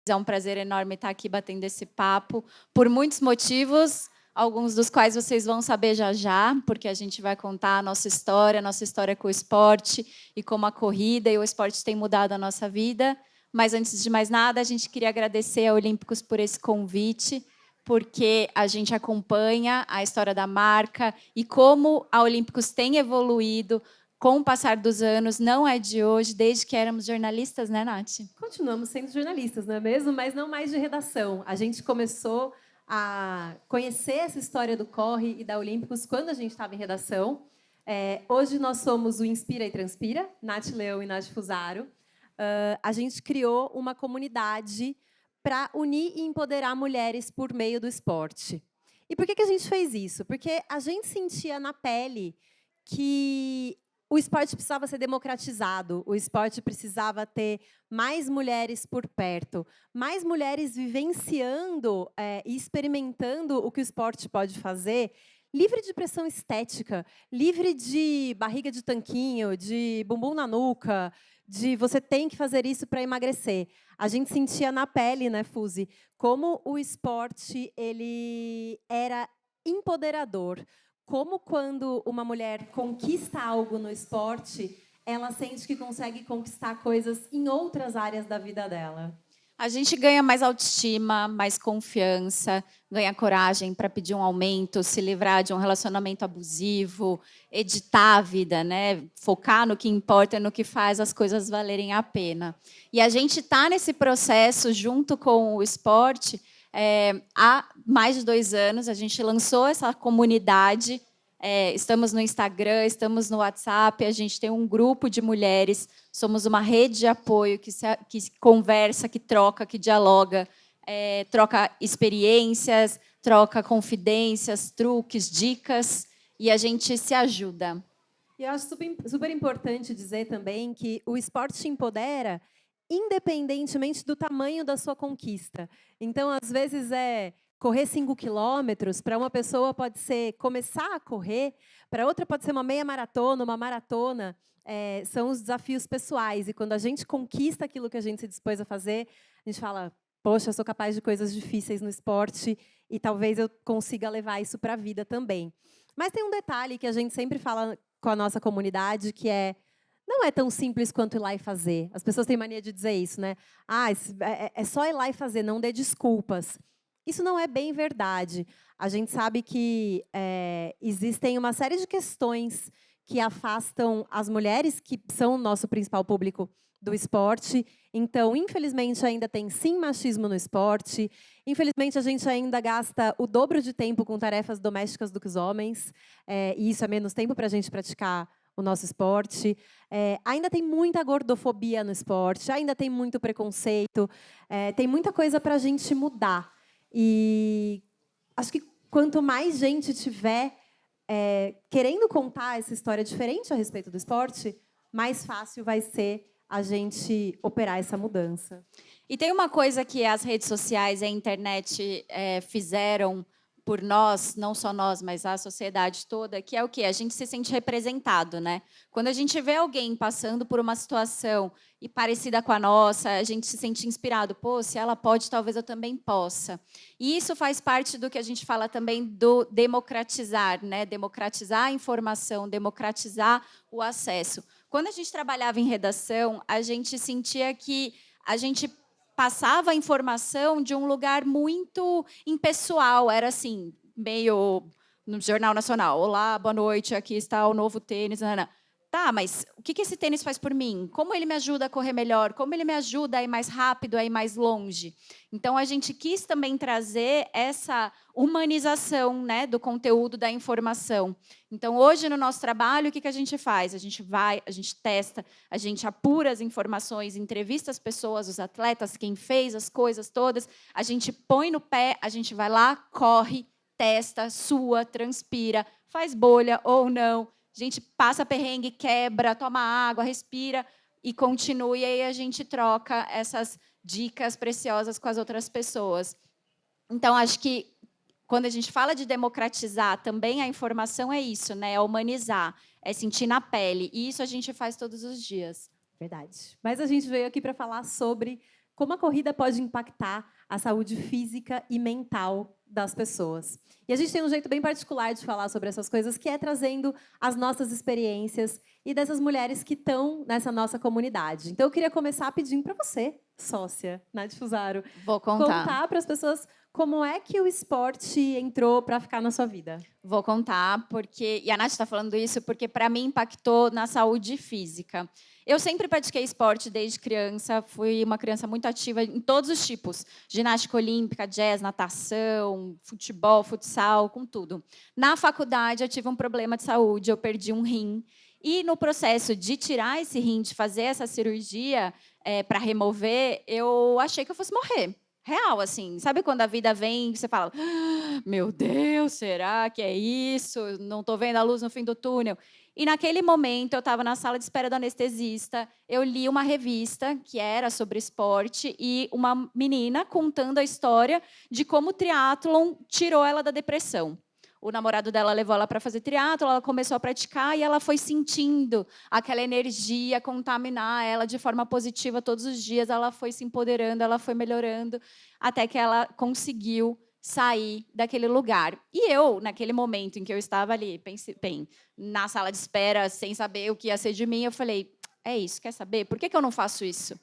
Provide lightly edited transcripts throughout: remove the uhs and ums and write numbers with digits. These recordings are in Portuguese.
É um prazer enorme estar aqui batendo esse papo, por muitos motivos, alguns dos quais vocês vão saber já já, porque a gente vai contar a nossa história com o esporte e como a corrida e o esporte têm mudado a nossa vida. Mas, antes de mais nada, a gente queria agradecer a Olímpicos por esse convite, porque a gente acompanha a história da marca e como a Olímpicos tem evoluído com o passar dos anos, não é de hoje, desde que éramos jornalistas, né, Nath? Continuamos sendo jornalistas, não é mesmo? Mas não mais de redação. A gente começou a conhecer essa história do Corre e da Olímpicos quando a gente estava em redação. Hoje nós somos o Inspira e Transpira, Nath Leão e Nath Fusaro. A gente criou uma comunidade para unir e empoderar mulheres por meio do esporte. E por que a gente fez isso? Porque a gente sentia na pele que o esporte precisava ser democratizado, o esporte precisava ter mais mulheres por perto, mais mulheres vivenciando e experimentando o que o esporte pode fazer, livre de pressão estética, livre de barriga de tanquinho, de bumbum na nuca, de você tem que fazer isso para emagrecer. A gente sentia na pele, né, Fuzi, como o esporte ele era empoderador. Como quando uma mulher conquista algo no esporte, ela sente que consegue conquistar coisas em outras áreas da vida dela. A gente ganha mais autoestima, mais confiança, ganha coragem para pedir um aumento, se livrar de um relacionamento abusivo, editar a vida, né? Focar no que importa, no que faz as coisas valerem a pena. E a gente está nesse processo junto com o esporte há mais de 2 anos. A gente lançou essa comunidade. Estamos no Instagram, estamos no WhatsApp, a gente tem um grupo de mulheres, somos uma rede de apoio que conversa, que troca, que dialoga, troca experiências, troca confidências, truques, dicas, e a gente se ajuda. E eu acho super importante dizer também que o esporte te empodera independentemente do tamanho da sua conquista. Então, às vezes, correr 5 quilômetros, para uma pessoa pode ser começar a correr, para outra pode ser uma meia maratona, uma maratona. São os desafios pessoais. E quando a gente conquista aquilo que a gente se dispôs a fazer, a gente fala, poxa, eu sou capaz de coisas difíceis no esporte e talvez eu consiga levar isso para a vida também. Mas tem um detalhe que a gente sempre fala com a nossa comunidade, que não é tão simples quanto ir lá e fazer. As pessoas têm mania de dizer isso, né? É só ir lá e fazer, não dê desculpas. Isso não é bem verdade. A gente sabe que existem uma série de questões que afastam as mulheres, que são o nosso principal público do esporte. Então, infelizmente, ainda tem, sim, machismo no esporte. Infelizmente, a gente ainda gasta o dobro de tempo com tarefas domésticas do que os homens. E isso é menos tempo para a gente praticar o nosso esporte. Ainda tem muita gordofobia no esporte, ainda tem muito preconceito, tem muita coisa para a gente mudar. E acho que quanto mais gente tiver querendo contar essa história diferente a respeito do esporte, mais fácil vai ser a gente operar essa mudança. E tem uma coisa que as redes sociais e a internet fizeram por nós, não só nós, mas a sociedade toda, que é o quê? A gente se sente representado, né? Quando a gente vê alguém passando por uma situação e parecida com a nossa, a gente se sente inspirado. Pô, se ela pode, talvez eu também possa. E isso faz parte do que a gente fala também do democratizar, né? Democratizar a informação, democratizar o acesso. Quando a gente trabalhava em redação, a gente sentia que a gente passava a informação de um lugar muito impessoal, era assim, meio no Jornal Nacional. Olá, boa noite, aqui está o novo tênis. Ana. Tá, mas o que esse tênis faz por mim? Como ele me ajuda a correr melhor? Como ele me ajuda a ir mais rápido, a ir mais longe? Então, a gente quis também trazer essa humanização, né, do conteúdo, da informação. Então, hoje, no nosso trabalho, o que a gente faz? A gente vai, a gente testa, a gente apura as informações, entrevista as pessoas, os atletas, quem fez as coisas todas, a gente põe no pé, a gente vai lá, corre, testa, sua, transpira, faz bolha ou não, a gente passa perrengue, quebra, toma água, respira e continua. E aí a gente troca essas dicas preciosas com as outras pessoas. Então, acho que quando a gente fala de democratizar também a informação é isso, né? É humanizar, é sentir na pele. E isso a gente faz todos os dias. Verdade. Mas a gente veio aqui para falar sobre como a corrida pode impactar a saúde física e mental das pessoas. E a gente tem um jeito bem particular de falar sobre essas coisas, que é trazendo as nossas experiências e dessas mulheres que estão nessa nossa comunidade. Então, eu queria começar pedindo para você, sócia Nath Fusaro, Vou contar. contar para as pessoas como é que o esporte entrou para ficar na sua vida. Vou contar, e a Nath está falando isso porque, para mim, impactou na saúde física. Eu sempre pratiquei esporte desde criança, fui uma criança muito ativa em todos os tipos. Ginástica olímpica, jazz, natação, futebol, futsal, com tudo. Na faculdade, eu tive um problema de saúde, eu perdi um rim. E no processo de tirar esse rim, de fazer essa cirurgia para remover, eu achei que eu fosse morrer. Real, assim. Sabe quando a vida vem e você fala, meu Deus, será que é isso? Não estou vendo a luz no fim do túnel. E naquele momento, eu estava na sala de espera do anestesista, eu li uma revista que era sobre esporte e uma menina contando a história de como o triatlon tirou ela da depressão. O namorado dela levou ela para fazer triatlo, ela começou a praticar e ela foi sentindo aquela energia contaminar ela de forma positiva todos os dias. Ela foi se empoderando, ela foi melhorando, até que ela conseguiu sair daquele lugar. E eu, naquele momento em que eu estava ali, bem, na sala de espera, sem saber o que ia ser de mim, eu falei, é isso, quer saber? Por que eu não faço isso?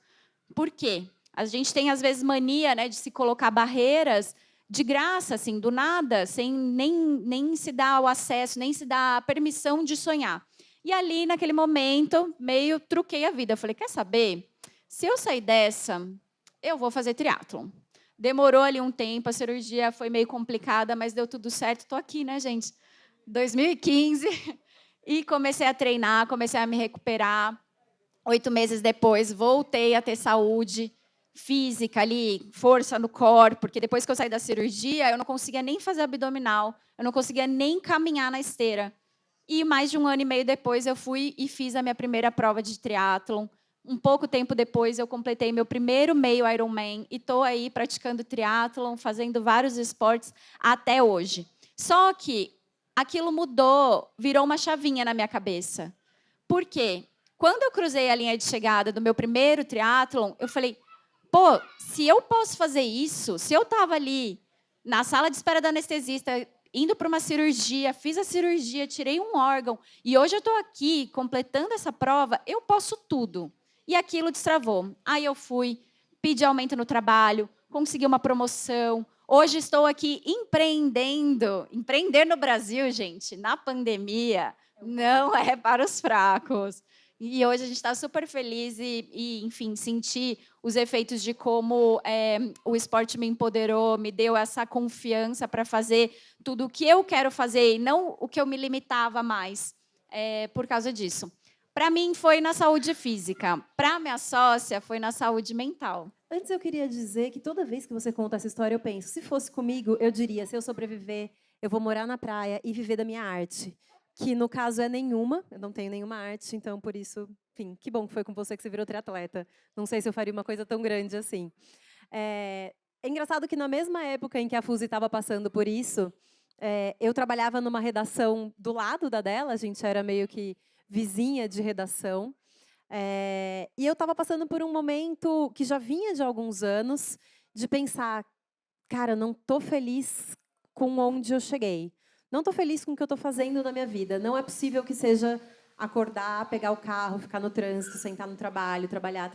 Por quê? A gente tem, às vezes, mania, né, de se colocar barreiras de graça, assim, do nada, sem nem se dar o acesso, nem se dar a permissão de sonhar. E ali, naquele momento, meio truquei a vida. Eu falei, quer saber? Se eu sair dessa, eu vou fazer triatlon. Demorou ali um tempo, a cirurgia foi meio complicada, mas deu tudo certo. Estou aqui, né, gente? 2015. E comecei a treinar, comecei a me recuperar. 8 meses depois, voltei a ter saúde física ali, força no core, porque depois que eu saí da cirurgia, eu não conseguia nem fazer abdominal, eu não conseguia nem caminhar na esteira. E mais de 1 ano e meio depois, eu fui e fiz a minha primeira prova de triatlon. Um pouco tempo depois, eu completei meu primeiro meio Ironman e estou aí praticando triatlon, fazendo vários esportes até hoje. Só que aquilo mudou, virou uma chavinha na minha cabeça. Por quê? Quando eu cruzei a linha de chegada do meu primeiro triatlon, eu falei, pô, se eu posso fazer isso, se eu estava ali na sala de espera da anestesista, indo para uma cirurgia, fiz a cirurgia, tirei um órgão, e hoje eu estou aqui completando essa prova, eu posso tudo. E aquilo destravou. Aí eu fui, pedi aumento no trabalho, consegui uma promoção. Hoje estou aqui empreendendo. Empreender no Brasil, gente, na pandemia, não é para os fracos. E hoje a gente está super feliz enfim, sentir os efeitos de como o esporte me empoderou, me deu essa confiança para fazer tudo o que eu quero fazer e não o que eu me limitava mais por causa disso. Para mim, foi na saúde física. Para minha sócia, foi na saúde mental. Antes, eu queria dizer que toda vez que você conta essa história, eu penso, se fosse comigo, eu diria, se eu sobreviver, eu vou morar na praia e viver da minha arte. Que, no caso, é nenhuma. Eu não tenho nenhuma arte, então, por isso, enfim, que bom que foi com você que você virou triatleta. Não sei se eu faria uma coisa tão grande assim. É engraçado que, na mesma época em que a Fuzi estava passando por isso, eu trabalhava numa redação do lado da dela, a gente era meio que vizinha de redação. E eu estava passando por um momento que já vinha de alguns anos, de pensar, cara, não estou feliz com onde eu cheguei. Não estou feliz com o que eu estou fazendo na minha vida. Não é possível que seja acordar, pegar o carro, ficar no trânsito, sentar no trabalho, trabalhar,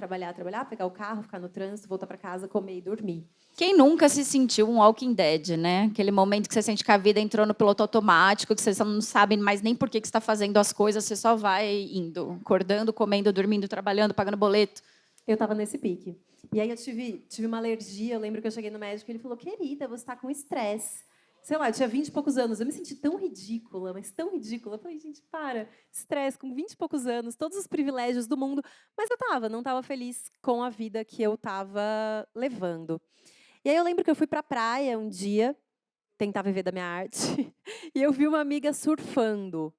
pegar o carro, ficar no trânsito, voltar para casa, comer e dormir. Quem nunca se sentiu um Walking Dead, né? Aquele momento que você sente que a vida entrou no piloto automático, que você não sabe mais nem por que você está fazendo as coisas, você só vai indo, acordando, comendo, dormindo, trabalhando, pagando boleto. Eu estava nesse pique. E aí eu tive uma alergia, eu lembro que eu cheguei no médico e ele falou, querida, você está com estresse. Sei lá, eu tinha 20 e poucos anos, eu me senti tão ridícula, mas tão ridícula. Eu falei, gente, para, estresse, com 20 e poucos anos, todos os privilégios do mundo. Mas eu não estava feliz com a vida que eu estava levando. E aí eu lembro que eu fui para a praia um dia, tentar viver da minha arte, e eu vi uma amiga surfando.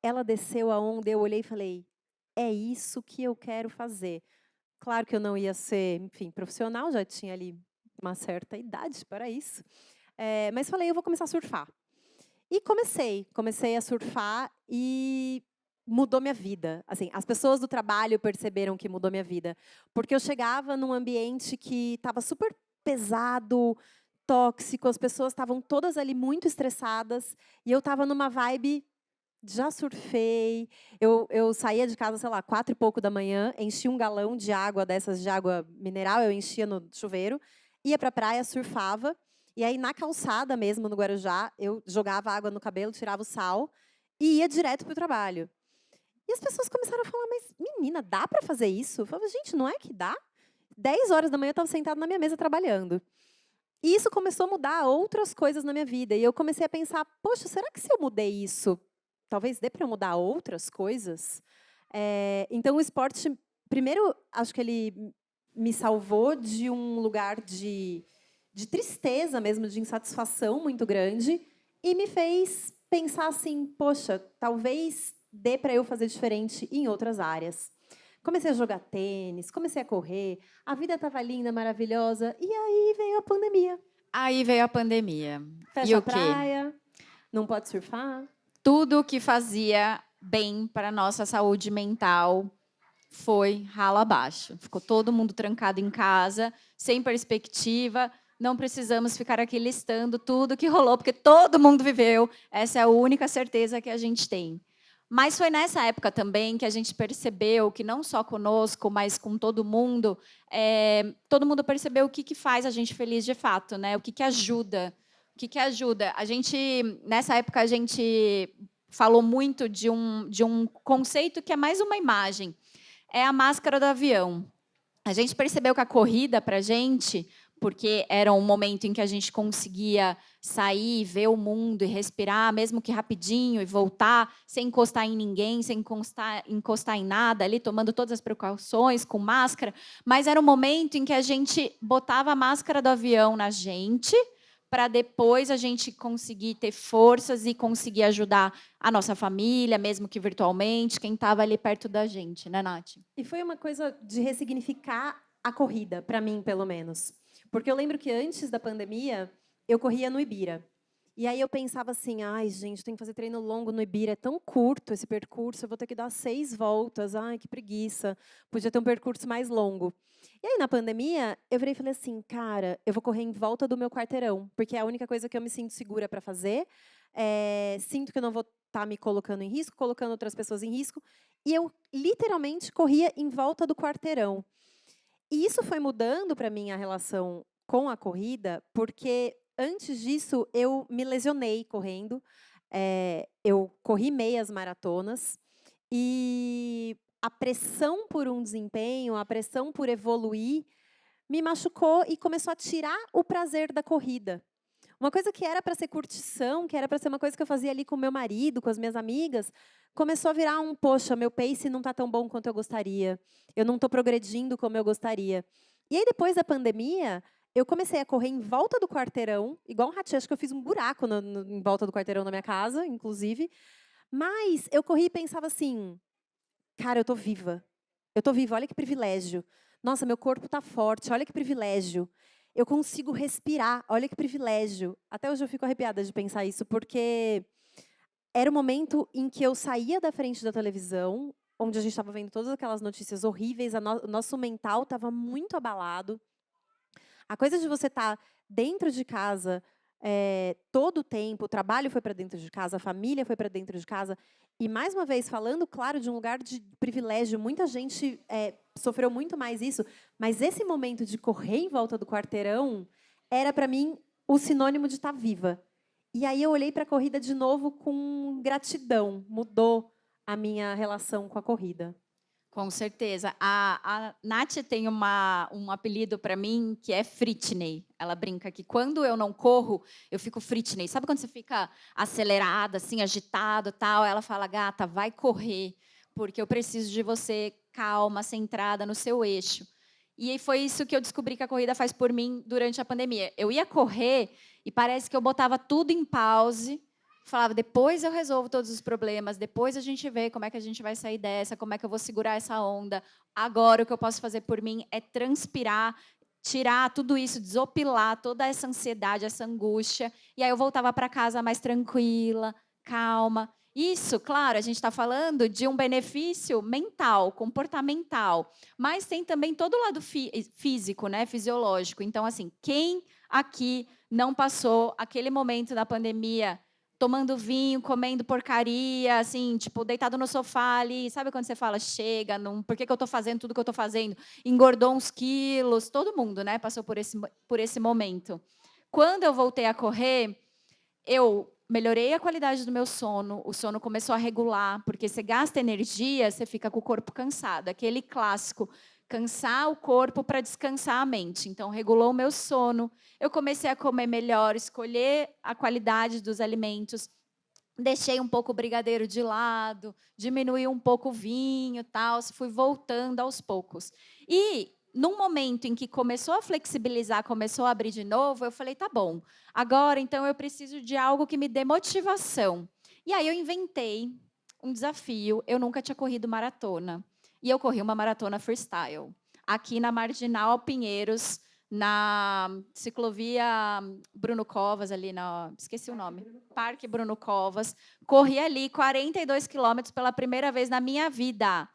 Ela desceu a onda, eu olhei e falei, é isso que eu quero fazer. Claro que eu não ia ser, enfim, profissional, já tinha ali uma certa idade para isso. Mas falei, eu vou começar a surfar. E comecei a surfar e mudou minha vida. Assim, as pessoas do trabalho perceberam que mudou minha vida, porque eu chegava num ambiente que estava super pesado, tóxico, as pessoas estavam todas ali muito estressadas, e eu estava numa vibe, já surfei, eu saía de casa, sei lá, 4 e pouco da manhã, enchia um galão de água dessas de água mineral, eu enchia no chuveiro, ia para a praia, surfava, e aí na calçada mesmo, no Guarujá, eu jogava água no cabelo, tirava o sal e ia direto para o trabalho. E as pessoas começaram a falar: "Mas menina, dá para fazer isso?" Eu falava: "Gente, não é que dá?" 10 horas da manhã eu estava sentada na minha mesa trabalhando. E isso começou a mudar outras coisas na minha vida. E eu comecei a pensar: "Poxa, será que se eu mudei isso, talvez dê para eu mudar outras coisas?" Então o esporte, primeiro, acho que ele me salvou de um lugar de tristeza mesmo, de insatisfação muito grande, e me fez pensar assim: "Poxa, talvez dê para eu fazer diferente em outras áreas." Comecei a jogar tênis, comecei a correr, a vida estava linda, maravilhosa, e aí veio a pandemia. Aí veio a pandemia. E Fecha a o quê? praia, não pode surfar. Tudo que fazia bem para a nossa saúde mental foi ralo abaixo. Ficou todo mundo trancado em casa, sem perspectiva. Não precisamos ficar aqui listando tudo que rolou, porque todo mundo viveu. Essa é a única certeza que a gente tem. Mas foi nessa época também que a gente percebeu que não só conosco, mas com todo mundo percebeu o que, que faz a gente feliz de fato, né? O que, que ajuda. O que, que ajuda? Nessa época, a gente falou muito de um conceito que é mais uma imagem, é a máscara do avião. A gente percebeu que a corrida para a gente, porque era um momento em que a gente conseguia sair, ver o mundo e respirar, mesmo que rapidinho, e voltar sem encostar em ninguém, sem encostar em nada, ali tomando todas as precauções, com máscara, mas era um momento em que a gente botava a máscara do avião na gente, para depois a gente conseguir ter forças e conseguir ajudar a nossa família, mesmo que virtualmente, quem estava ali perto da gente, né, Nath? E foi uma coisa de ressignificar a corrida, para mim, pelo menos. Porque eu lembro que antes da pandemia, eu corria no Ibira. E aí eu pensava assim: "Ai, gente, tem que fazer treino longo no Ibira, é tão curto esse percurso, eu vou ter que dar 6 voltas, ai, que preguiça, podia ter um percurso mais longo." E aí, na pandemia, eu virei e falei assim: "Cara, eu vou correr em volta do meu quarteirão, porque é a única coisa que eu me sinto segura para fazer, sinto que eu não vou estar me colocando em risco, colocando outras pessoas em risco." E eu literalmente corria em volta do quarteirão. E isso foi mudando para mim a relação com a corrida, porque antes disso eu me lesionei correndo. Eu corri meias maratonas e a pressão por um desempenho, a pressão por evoluir, me machucou e começou a tirar o prazer da corrida. Uma coisa que era para ser curtição, que era para ser uma coisa que eu fazia ali com o meu marido, com as minhas amigas, começou a virar um: "Poxa, meu pace não está tão bom quanto eu gostaria. Eu não estou progredindo como eu gostaria." E aí, depois da pandemia, eu comecei a correr em volta do quarteirão, igual um ratinho. Acho que eu fiz um buraco em volta do quarteirão da minha casa, inclusive. Mas eu corri e pensava assim: "Cara, eu estou viva. Eu estou viva, olha que privilégio. Nossa, meu corpo está forte, olha que privilégio. Eu consigo respirar, olha que privilégio." Até hoje eu fico arrepiada de pensar isso, porque era o momento em que eu saía da frente da televisão, onde a gente estava vendo todas aquelas notícias horríveis, o nosso mental estava muito abalado. A coisa de você estar dentro de casa, todo o tempo, o trabalho foi para dentro de casa, a família foi para dentro de casa. E, mais uma vez, falando, claro, de um lugar de privilégio, muita gente sofreu muito mais isso, mas esse momento de correr em volta do quarteirão era, para mim, o sinônimo de estar viva. E aí eu olhei para a corrida de novo com gratidão, mudou a minha relação com a corrida. Com certeza. A Nath tem um apelido para mim que é Fritney. Ela brinca que quando eu não corro, eu fico Fritney. Sabe quando você fica acelerada, assim, agitado, tal? Ela fala: "Gata, vai correr, porque eu preciso de você calma, centrada no seu eixo." E aí foi isso que eu descobri que a corrida faz por mim durante a pandemia. Eu ia correr e parece que eu botava tudo em pause. Falava: "Depois eu resolvo todos os problemas, depois a gente vê como é que a gente vai sair dessa, como é que eu vou segurar essa onda. Agora o que eu posso fazer por mim é transpirar, tirar tudo isso, desopilar toda essa ansiedade, essa angústia." E aí eu voltava para casa mais tranquila, calma. Isso, claro, a gente está falando de um benefício mental, comportamental, mas tem também todo o lado físico, né, fisiológico. Então, assim, quem aqui não passou aquele momento da pandemia tomando vinho, comendo porcaria, assim, tipo, deitado no sofá ali, sabe quando você fala, chega, não, por que eu estou fazendo tudo que eu estou fazendo? Engordou uns quilos, todo mundo, né, passou por esse momento. Quando eu voltei a correr, eu melhorei a qualidade do meu sono, o sono começou a regular, porque você gasta energia, você fica com o corpo cansado. Aquele clássico, cansar o corpo para descansar a mente. Então, regulou o meu sono, eu comecei a comer melhor, escolher a qualidade dos alimentos, deixei um pouco o brigadeiro de lado, diminuí um pouco o vinho, tal, fui voltando aos poucos. E num momento em que começou a flexibilizar, começou a abrir de novo, eu falei, tá bom, agora então eu preciso de algo que me dê motivação. E aí eu inventei um desafio, eu nunca tinha corrido maratona. E eu corri uma maratona freestyle, aqui na Marginal Pinheiros, na ciclovia Bruno Covas, ali na... esqueci o nome. Parque Bruno Covas. Corri ali 42 quilômetros pela primeira vez na minha vida.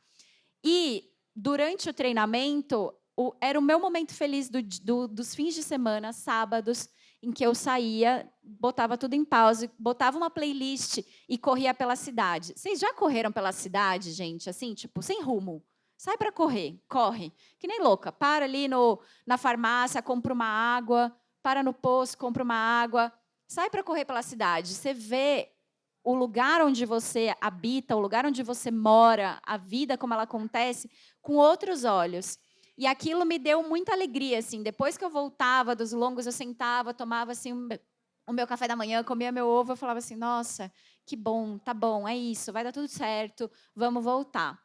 E, durante o treinamento, era o meu momento feliz dos fins de semana, sábados, em que eu saía, botava tudo em pausa, botava uma playlist e corria pela cidade. Vocês já correram pela cidade, gente? Assim, tipo, sem rumo. Sai para correr, corre. Que nem louca. Para ali na farmácia, compra uma água, para no posto, compra uma água. Sai para correr pela cidade. Você vê o lugar onde você habita, o lugar onde você mora, a vida como ela acontece, com outros olhos. E aquilo me deu muita alegria, assim. Depois que eu voltava dos longos, eu sentava, tomava assim o meu café da manhã, comia meu ovo, eu falava assim, nossa, que bom, tá bom, é isso, vai dar tudo certo, vamos voltar.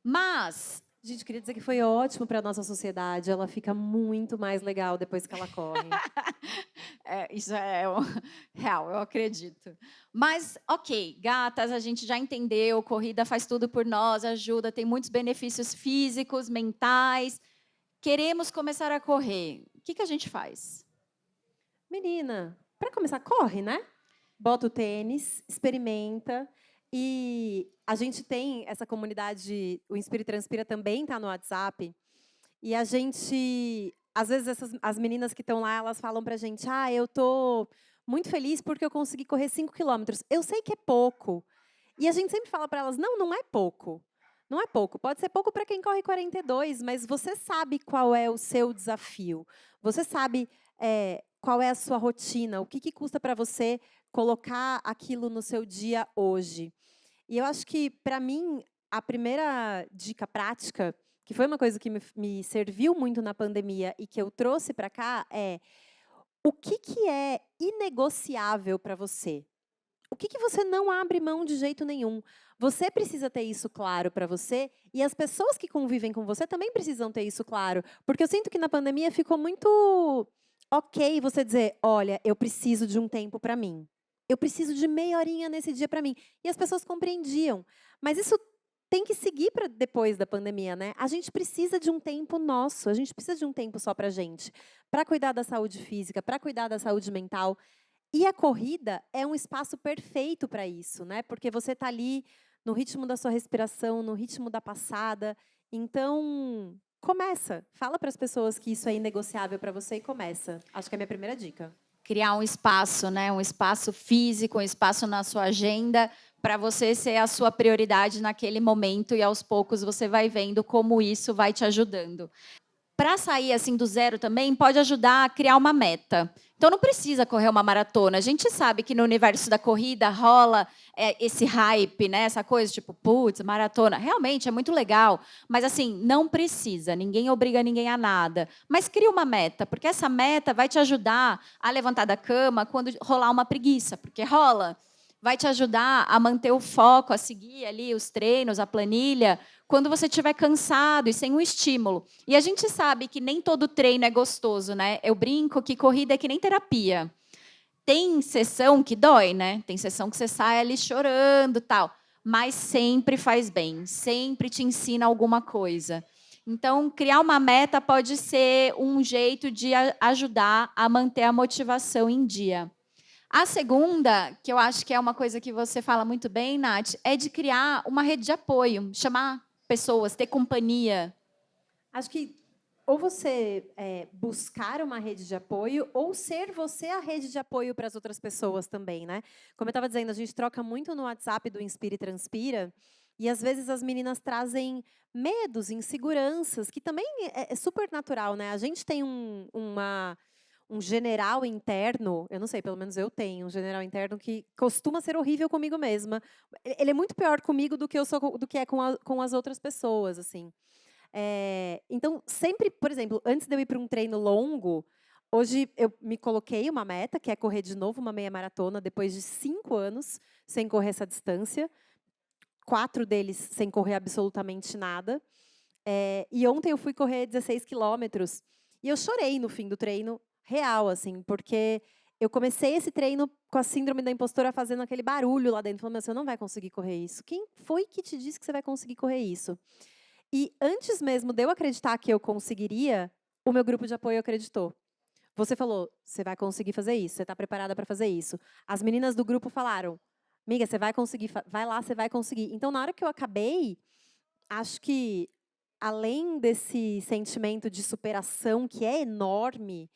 Mas Gente, queria dizer que foi ótimo para a nossa sociedade. Ela fica muito mais legal depois que ela corre. isso é real, eu acredito. Mas, ok, gatas, a gente já entendeu, corrida faz tudo por nós, ajuda, tem muitos benefícios físicos, mentais. Queremos começar a correr. O que a gente faz? Menina, para começar, corre, né? Bota o tênis, experimenta. E a gente tem essa comunidade, o Inspira e Transpira também está no WhatsApp. E a gente, às vezes, as meninas que estão lá, elas falam para a gente, eu tô muito feliz porque eu consegui correr 5 quilômetros. Eu sei que é pouco. E a gente sempre fala para elas, não, não é pouco. Não é pouco. Pode ser pouco para quem corre 42, mas você sabe qual é o seu desafio. Você sabe qual é a sua rotina, o que custa para você colocar aquilo no seu dia hoje. E eu acho que, para mim, a primeira dica prática, que foi uma coisa que me serviu muito na pandemia e que eu trouxe para cá, é o que é inegociável para você? O que você não abre mão de jeito nenhum? Você precisa ter isso claro para você e as pessoas que convivem com você também precisam ter isso claro. Porque eu sinto que na pandemia ficou muito ok você dizer, olha, eu preciso de um tempo para mim. Eu preciso de meia horinha nesse dia para mim. E as pessoas compreendiam. Mas isso tem que seguir para depois da pandemia, né? A gente precisa de um tempo nosso, a gente precisa de um tempo só para a gente. Para cuidar da saúde física, para cuidar da saúde mental. E a corrida é um espaço perfeito para isso, né? Porque você está ali no ritmo da sua respiração, no ritmo da passada. Então, começa. Fala para as pessoas que isso é inegociável para você e começa. Acho que é a minha primeira dica. Criar um espaço, né? Um espaço físico, um espaço na sua agenda para você ser a sua prioridade naquele momento e aos poucos você vai vendo como isso vai te ajudando. Para sair assim do zero também, pode ajudar a criar uma meta. Então, não precisa correr uma maratona. A gente sabe que no universo da corrida rola esse hype, né? Essa coisa tipo, putz, maratona. Realmente é muito legal, mas assim, não precisa. Ninguém obriga ninguém a nada. Mas cria uma meta, porque essa meta vai te ajudar a levantar da cama quando rolar uma preguiça, porque rola. Vai te ajudar a manter o foco, a seguir ali os treinos, a planilha, quando você estiver cansado e sem um estímulo. E a gente sabe que nem todo treino é gostoso, né? Eu brinco que corrida é que nem terapia. Tem sessão que dói, né? Tem sessão que você sai ali chorando, tal, mas sempre faz bem, sempre te ensina alguma coisa. Então, criar uma meta pode ser um jeito de ajudar a manter a motivação em dia. A segunda, que eu acho que é uma coisa que você fala muito bem, Nath, é de criar uma rede de apoio, chamar pessoas, ter companhia. Acho que ou você buscar uma rede de apoio ou ser você a rede de apoio para as outras pessoas também, né? Como eu estava dizendo, a gente troca muito no WhatsApp do Inspira e Transpira e às vezes as meninas trazem medos, inseguranças, que também é super natural, né? A gente tem um general interno, eu não sei, pelo menos eu tenho um general interno que costuma ser horrível comigo mesma. Ele é muito pior comigo do que eu sou, do que é com as outras pessoas, assim. Então, sempre, por exemplo, antes de eu ir para um treino longo, hoje eu me coloquei uma meta, que é correr de novo uma meia maratona, depois de 5 anos sem correr essa distância, 4 deles sem correr absolutamente nada. E ontem eu fui correr 16 quilômetros e eu chorei no fim do treino, real, assim, porque eu comecei esse treino com a síndrome da impostora fazendo aquele barulho lá dentro, falando, você não vai conseguir correr isso. Quem foi que te disse que você vai conseguir correr isso? E antes mesmo de eu acreditar que eu conseguiria, o meu grupo de apoio acreditou. Você falou, você vai conseguir fazer isso, você está preparada para fazer isso. As meninas do grupo falaram, amiga, você vai conseguir, vai lá, você vai conseguir. Então, na hora que eu acabei, acho que, além desse sentimento de superação, que é enorme,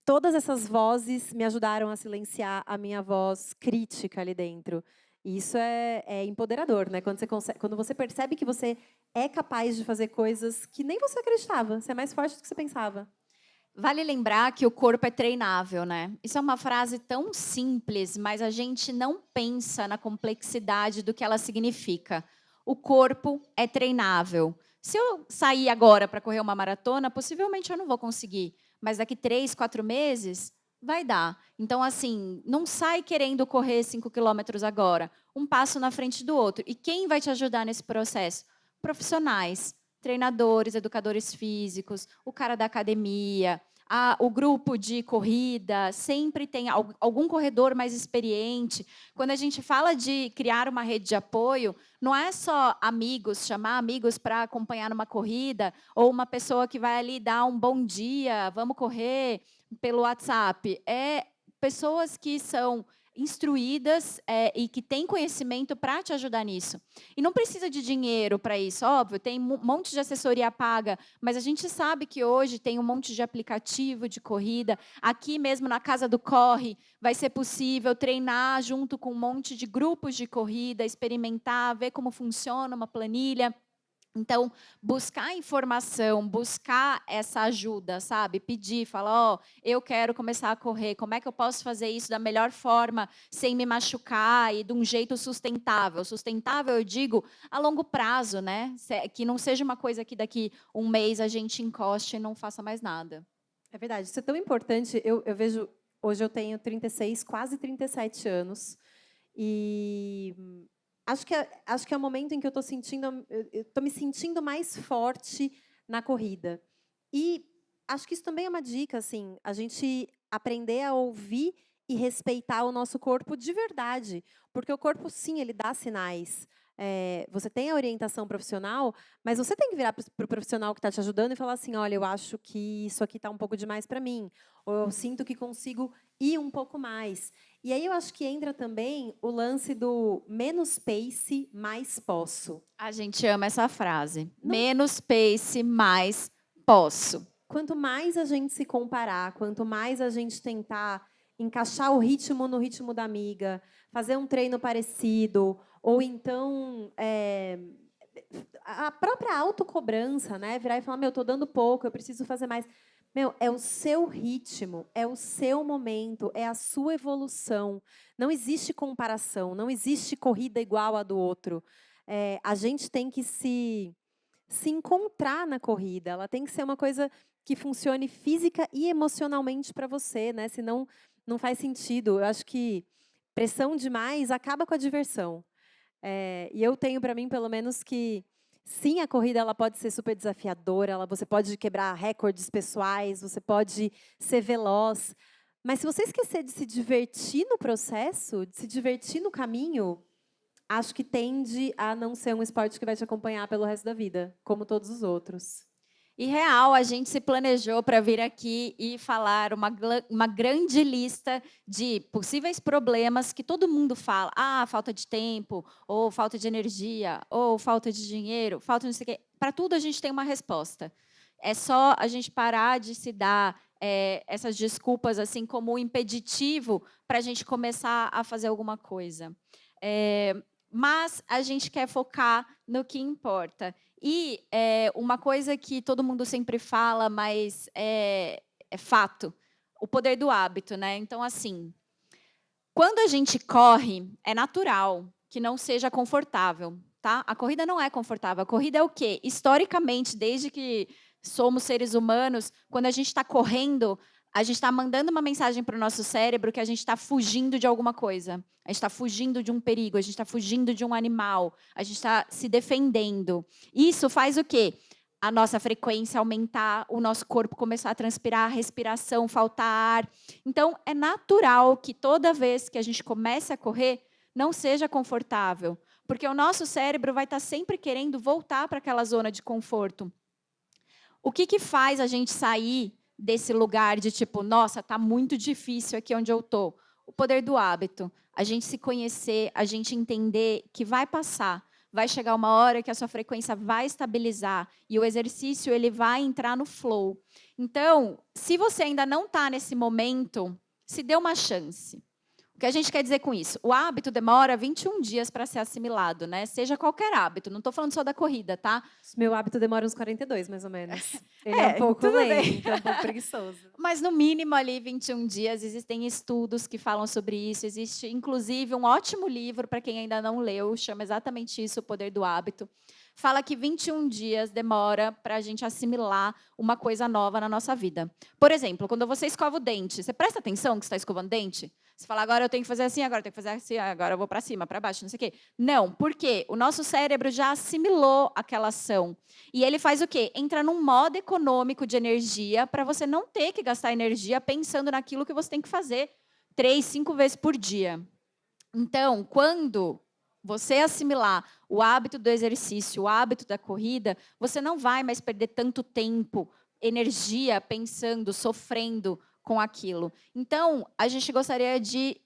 todas essas vozes me ajudaram a silenciar a minha voz crítica ali dentro. E isso é empoderador, né? Quando você percebe que você é capaz de fazer coisas que nem você acreditava, você é mais forte do que você pensava. Vale lembrar que o corpo é treinável, né? Isso é uma frase tão simples, mas a gente não pensa na complexidade do que ela significa. O corpo é treinável. Se eu sair agora para correr uma maratona, possivelmente eu não vou conseguir, mas daqui 3, 4 meses vai dar. Então, assim, não sai querendo correr 5 quilômetros agora, um passo na frente do outro. E quem vai te ajudar nesse processo? Profissionais, treinadores, educadores físicos, o cara da academia, o grupo de corrida, sempre tem algum corredor mais experiente. Quando a gente fala de criar uma rede de apoio, não é só amigos, chamar amigos para acompanhar numa corrida, ou uma pessoa que vai ali dar um bom dia, vamos correr pelo WhatsApp. É pessoas que são instruídas e que têm conhecimento para te ajudar nisso. E não precisa de dinheiro para isso, óbvio, tem um monte de assessoria paga, mas a gente sabe que hoje tem um monte de aplicativo de corrida. Aqui mesmo na Casa do Corre, vai ser possível treinar junto com um monte de grupos de corrida, experimentar, ver como funciona uma planilha. Então, buscar informação, buscar essa ajuda, sabe? Pedir, falar, ó, eu quero começar a correr, como é que eu posso fazer isso da melhor forma, sem me machucar e de um jeito sustentável? Sustentável, eu digo, a longo prazo, né? Que não seja uma coisa que daqui um mês a gente encoste e não faça mais nada. É verdade, isso é tão importante. Eu vejo, hoje eu tenho 36, quase 37 anos, e acho que é o momento em que eu estou me sentindo mais forte na corrida. E acho que isso também é uma dica, assim, a gente aprender a ouvir e respeitar o nosso corpo de verdade, porque o corpo, sim, ele dá sinais. Você tem a orientação profissional, mas você tem que virar para o profissional que está te ajudando e falar assim, olha, eu acho que isso aqui está um pouco demais para mim, ou eu sinto que consigo ir um pouco mais. E aí eu acho que entra também o lance do menos pace, mais posso. A gente ama essa frase. Não, Menos pace, mais posso. quanto mais a gente se comparar, quanto mais a gente tentar encaixar o ritmo no ritmo da amiga, fazer um treino parecido, ou então a própria autocobrança, né? Virar e falar, meu, estou dando pouco, eu preciso fazer mais. Meu, é o seu ritmo, é o seu momento, é a sua evolução. Não existe comparação, não existe corrida igual a do outro. A gente tem que se encontrar na corrida. Ela tem que ser uma coisa que funcione física e emocionalmente para você, né? Senão não faz sentido. Eu acho que pressão demais acaba com a diversão. E eu tenho para mim, pelo menos, que sim, a corrida ela pode ser super desafiadora, você pode quebrar recordes pessoais, você pode ser veloz, mas se você esquecer de se divertir no processo, de se divertir no caminho, acho que tende a não ser um esporte que vai te acompanhar pelo resto da vida, como todos os outros. E real, a gente se planejou para vir aqui e falar uma grande lista de possíveis problemas que todo mundo fala. Ah, falta de tempo, ou falta de energia, ou falta de dinheiro, falta de não sei o quê. Para tudo a gente tem uma resposta. É só a gente parar de se dar essas desculpas assim como um impeditivo para a gente começar a fazer alguma coisa. Mas a gente quer focar no que importa. E uma coisa que todo mundo sempre fala, mas é fato, o poder do hábito, né? Então, assim, quando a gente corre, é natural que não seja confortável, tá? A corrida não é confortável. A corrida é o quê? Historicamente, desde que somos seres humanos, quando a gente está correndo, a gente está mandando uma mensagem para o nosso cérebro que a gente está fugindo de alguma coisa. A gente está fugindo de um perigo, a gente está fugindo de um animal, a gente está se defendendo. Isso faz o quê? A nossa frequência aumentar, o nosso corpo começar a transpirar, a respiração, faltar ar. Então, é natural que toda vez que a gente comece a correr, não seja confortável, porque o nosso cérebro vai estar sempre querendo voltar para aquela zona de conforto. O que faz a gente sair desse lugar de tipo, nossa, está muito difícil aqui onde eu estou? O poder do hábito. A gente se conhecer, a gente entender que vai passar. Vai chegar uma hora que a sua frequência vai estabilizar e o exercício ele vai entrar no flow. Então, se você ainda não está nesse momento, se dê uma chance. O que a gente quer dizer com isso? O hábito demora 21 dias para ser assimilado, né? Seja qualquer hábito. Não estou falando só da corrida, tá? Meu hábito demora uns 42, mais ou menos. Ele é um pouco lento, é um pouco preguiçoso. Mas, no mínimo, ali, 21 dias, existem estudos que falam sobre isso. Existe, inclusive, um ótimo livro, para quem ainda não leu, chama exatamente isso, O Poder do Hábito. Fala que 21 dias demora para a gente assimilar uma coisa nova na nossa vida. Por exemplo, quando você escova o dente, você presta atenção que você está escovando o dente? Você fala, agora eu tenho que fazer assim, agora eu tenho que fazer assim, agora eu vou para cima, para baixo, não sei o quê. Não, por quê? O nosso cérebro já assimilou aquela ação. E ele faz o quê? Entra num modo econômico de energia para você não ter que gastar energia pensando naquilo que você tem que fazer 3, 5 vezes por dia. Então, quando você assimilar o hábito do exercício, o hábito da corrida, você não vai mais perder tanto tempo, energia pensando, sofrendo com aquilo. Então, a gente gostaria de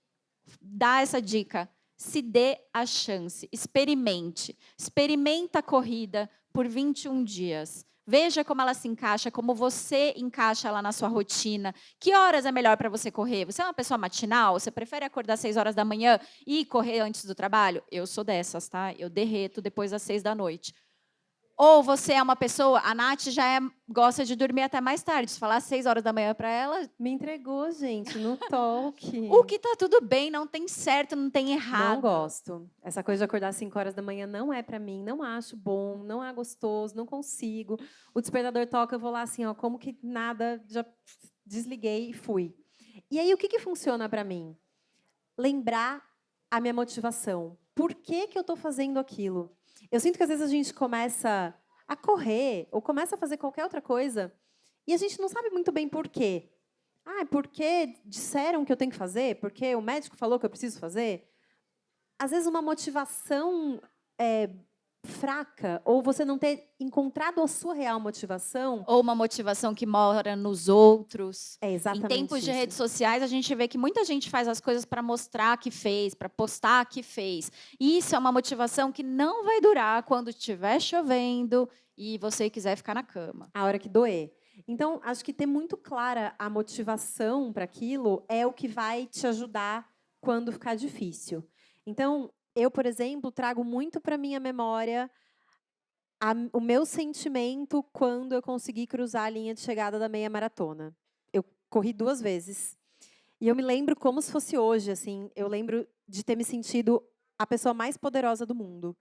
dar essa dica. Se dê a chance, experimente. Experimenta a corrida por 21 dias. Veja como ela se encaixa, como você encaixa ela na sua rotina. Que horas é melhor para você correr? Você é uma pessoa matinal? Você prefere acordar às 6 horas da manhã e correr antes do trabalho? Eu sou dessas, tá? Eu derreto depois das 6 da noite. Ou você é uma pessoa, a Nath gosta de dormir até mais tarde. Se falar às 6 horas da manhã para ela, Me entregou, gente, no toque. o que tá tudo bem, não tem certo, não tem errado. Não gosto. Essa coisa de acordar às 5 horas da manhã não é para mim, não acho bom, não é gostoso, não consigo. O despertador toca, eu vou lá assim, ó, como que nada, já desliguei e fui. E aí o que funciona para mim? Lembrar a minha motivação. Por que eu estou fazendo aquilo? Eu sinto que às vezes a gente começa a correr ou começa a fazer qualquer outra coisa e a gente não sabe muito bem por quê. Ah, porque disseram que eu tenho que fazer? Porque o médico falou que eu preciso fazer? Às vezes uma motivação fraca ou você não ter encontrado a sua real motivação. Ou uma motivação que mora nos outros. É Em exatamente tempos de isso. redes sociais, a gente vê que muita gente faz as coisas para mostrar que fez, para postar que fez. E isso é uma motivação que não vai durar quando estiver chovendo e você quiser ficar na cama. A hora que doer. Então, acho que ter muito clara a motivação para aquilo é o que vai te ajudar quando ficar difícil. Então, eu, por exemplo, trago muito para minha memória o meu sentimento quando eu consegui cruzar a linha de chegada da meia maratona. Eu corri 2 vezes. E eu me lembro como se fosse hoje, assim, eu lembro de ter me sentido a pessoa mais poderosa do mundo.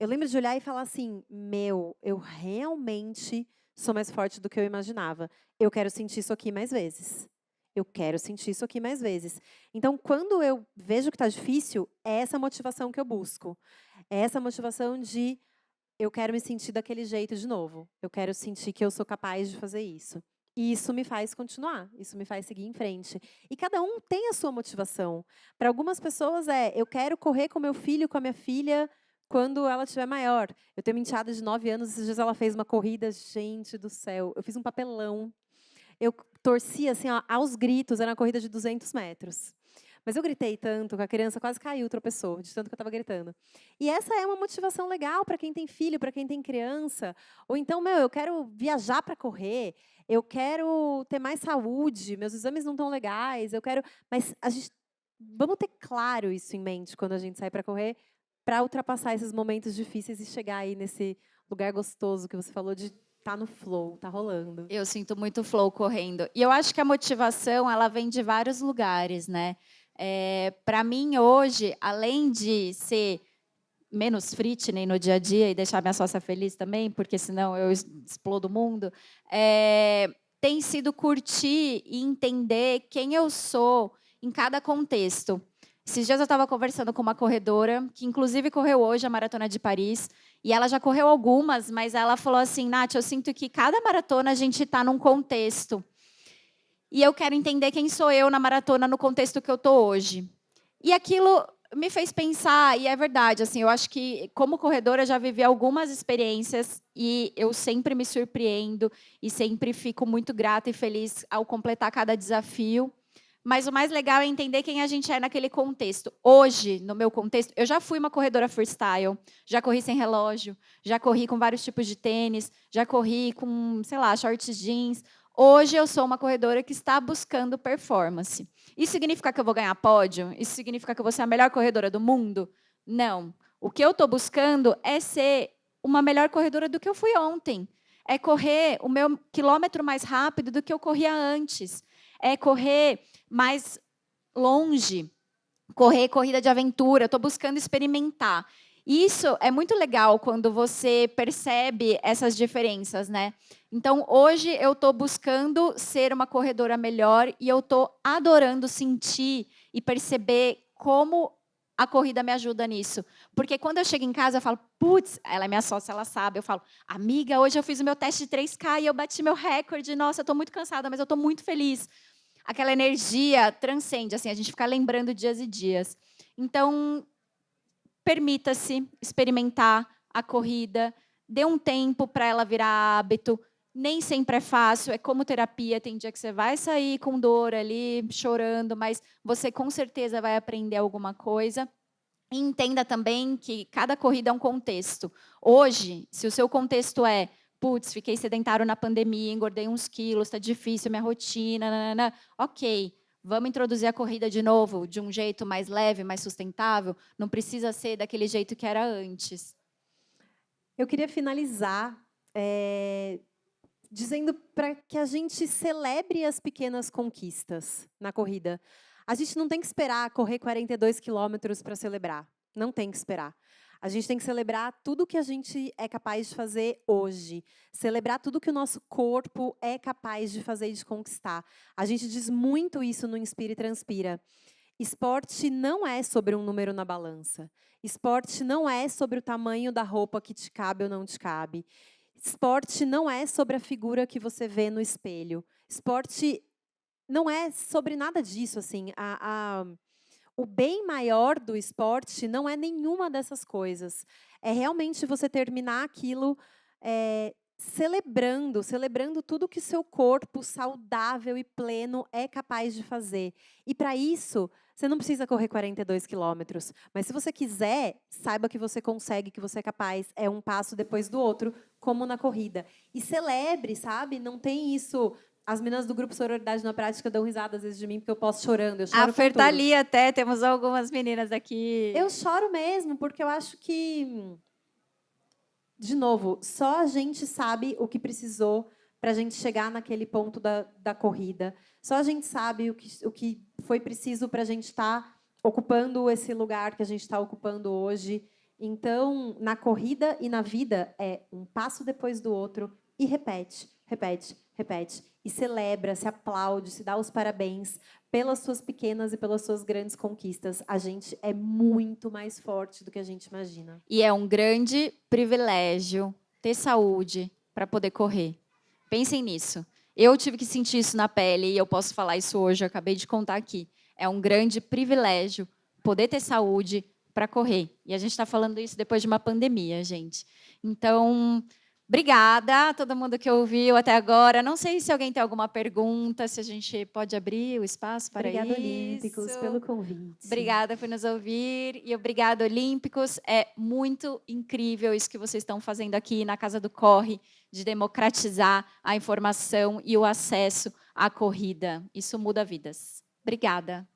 Eu lembro de olhar e falar assim: "Meu, eu realmente sou mais forte do que eu imaginava. Eu quero sentir isso aqui mais vezes. Eu quero sentir isso aqui mais vezes". Então, quando eu vejo que está difícil, é essa motivação que eu busco. É essa motivação de eu quero me sentir daquele jeito de novo. Eu quero sentir que eu sou capaz de fazer isso. E isso me faz continuar, isso me faz seguir em frente. E cada um tem a sua motivação. Para algumas pessoas eu quero correr com meu filho, com a minha filha, quando ela estiver maior. Eu tenho uma enteada de 9 anos, esses dias ela fez uma corrida, gente do céu, eu fiz um papelão. Eu torci, assim, ó, aos gritos, era uma corrida de 200 metros. Mas eu gritei tanto que a criança quase caiu, tropeçou, de tanto que eu estava gritando. E essa é uma motivação legal para quem tem filho, para quem tem criança. Ou então, eu quero viajar para correr, eu quero ter mais saúde, meus exames não estão legais, eu quero... Mas vamos ter claro isso em mente quando a gente sai para correr, para ultrapassar esses momentos difíceis e chegar aí nesse lugar gostoso que você falou de tá no flow, tá rolando. Eu sinto muito flow correndo. E eu acho que a motivação, ela vem de vários lugares, né? Para mim, hoje, além de ser menos fitness no dia a dia e deixar minha sócia feliz também, porque senão eu explodo o mundo, tem sido curtir e entender quem eu sou em cada contexto. Esses dias eu estava conversando com uma corredora, que inclusive correu hoje a Maratona de Paris, e ela já correu algumas, mas ela falou assim, Nath, eu sinto que cada maratona a gente está num contexto. E eu quero entender quem sou eu na maratona no contexto que eu estou hoje. E aquilo me fez pensar, e é verdade, assim, eu acho que como corredora eu já vivi algumas experiências e eu sempre me surpreendo e sempre fico muito grata e feliz ao completar cada desafio. Mas o mais legal é entender quem a gente é naquele contexto. Hoje, no meu contexto, eu já fui uma corredora freestyle, já corri sem relógio, já corri com vários tipos de tênis, já corri com, sei lá, shorts jeans. Hoje eu sou uma corredora que está buscando performance. Isso significa que eu vou ganhar pódio? Isso significa que eu vou ser a melhor corredora do mundo? Não. O que eu estou buscando é ser uma melhor corredora do que eu fui ontem. É correr o meu quilômetro mais rápido do que eu corria antes. É correr mais longe, correr corrida de aventura, estou buscando experimentar. Isso é muito legal quando você percebe essas diferenças, né? Então, hoje eu estou buscando ser uma corredora melhor e eu estou adorando sentir e perceber como a corrida me ajuda nisso. Porque quando eu chego em casa, eu falo, putz, ela é minha sócia, ela sabe. Eu falo, amiga, hoje eu fiz o meu teste de 3K e eu bati meu recorde. Nossa, eu estou muito cansada, mas eu estou muito feliz. Aquela energia transcende, assim, a gente fica lembrando dias e dias. Então, permita-se experimentar a corrida, dê um tempo para ela virar hábito. Nem sempre é fácil, é como terapia, tem dia que você vai sair com dor ali, chorando, mas você com certeza vai aprender alguma coisa. E entenda também que cada corrida é um contexto. Hoje, se o seu contexto é putz, fiquei sedentário na pandemia, engordei uns quilos, está difícil minha rotina, nanana. Ok, vamos introduzir a corrida de novo, de um jeito mais leve, mais sustentável? Não precisa ser daquele jeito que era antes. Eu queria finalizar dizendo para que a gente celebre as pequenas conquistas na corrida. A gente não tem que esperar correr 42 quilômetros para celebrar. Não tem que esperar. A gente tem que celebrar tudo que a gente é capaz de fazer hoje. Celebrar tudo que o nosso corpo é capaz de fazer e de conquistar. A gente diz muito isso no Inspira e Transpira. Esporte não é sobre um número na balança. Esporte não é sobre o tamanho da roupa que te cabe ou não te cabe. Esporte não é sobre a figura que você vê no espelho. Esporte não é sobre nada disso, assim. O bem maior do esporte não é nenhuma dessas coisas. É realmente você terminar aquilo celebrando tudo que seu corpo saudável e pleno é capaz de fazer. E para isso, você não precisa correr 42 quilômetros. Mas se você quiser, saiba que você consegue, que você é capaz. É um passo depois do outro, como na corrida. E celebre, sabe? Não tem isso... As meninas do grupo Sororidade na Prática dão risada às vezes de mim, porque eu posso chorando. Eu choro A com Fer tudo. tá ali até, temos algumas meninas aqui. Eu choro mesmo, porque eu acho que... De novo, só a gente sabe o que precisou para a gente chegar naquele ponto da corrida. Só a gente sabe o que foi preciso para a gente estar ocupando esse lugar que a gente está ocupando hoje. Então, na corrida e na vida, é um passo depois do outro e repete, repete, repete. E celebra, se aplaude, se dá os parabéns pelas suas pequenas e pelas suas grandes conquistas. A gente é muito mais forte do que a gente imagina. E é um grande privilégio ter saúde para poder correr. Pensem nisso. Eu tive que sentir isso na pele e eu posso falar isso hoje, eu acabei de contar aqui. É um grande privilégio poder ter saúde, para correr. E a gente está falando isso depois de uma pandemia, gente. Então, obrigada a todo mundo que ouviu até agora. Não sei se alguém tem alguma pergunta, se a gente pode abrir o espaço para Obrigada, isso. Olímpicos, pelo convite. Obrigada por nos ouvir e obrigada, Olímpicos. É muito incrível isso que vocês estão fazendo aqui na Casa do Corre, de democratizar a informação e o acesso à corrida. Isso muda vidas. Obrigada.